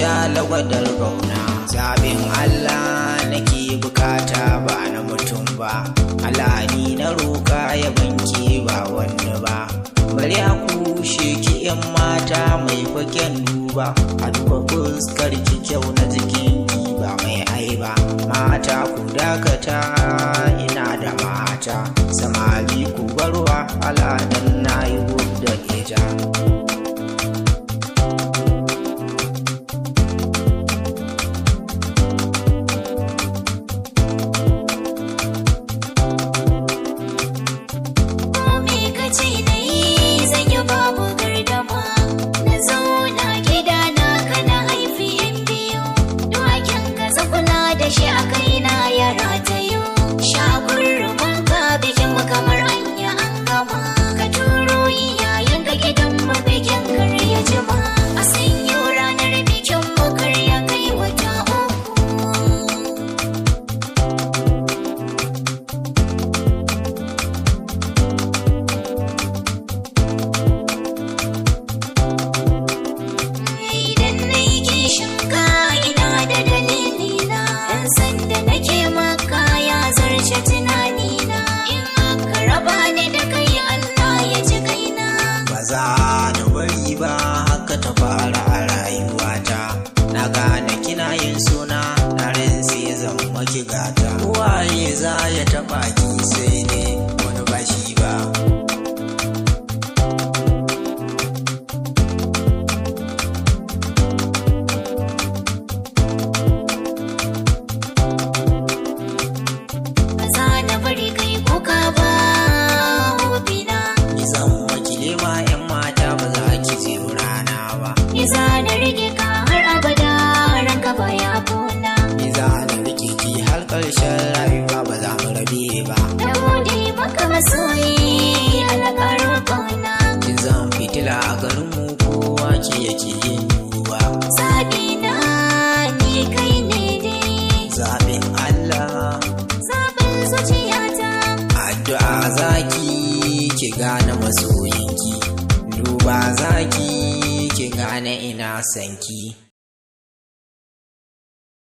sha lagwadar gauna. Zaɓin Allah nake bukata ba na mutum ba, Allah ni na roƙa ya banki ba wani ba. Bari a kushe ki 'yan mata mai faken duba, a duba fuskar ki kyau na jikin ki ba mai aiba. Mata ku dakata ina da mata, samari ku barwa aladan na yi da ita. Na bari ba haka ta fara a rayuwata, na gane kina yin suna na rinse zan maki gata. Waye za ya taɓa ki sai ne wani ba shi ba. Ƙarshen rayuwa ba za mu rabe ba. Na gode maka masoyi alƙarar ƙauna. Kin zan fitila a garin mu kowa ke yake yin duba. Zaɓi na ni kai ne dai. Zaɓin Allah. Zaɓin zuciyata. Addu'a zaki ki gane masoyinki. Duba zaki ki gane ina sanki.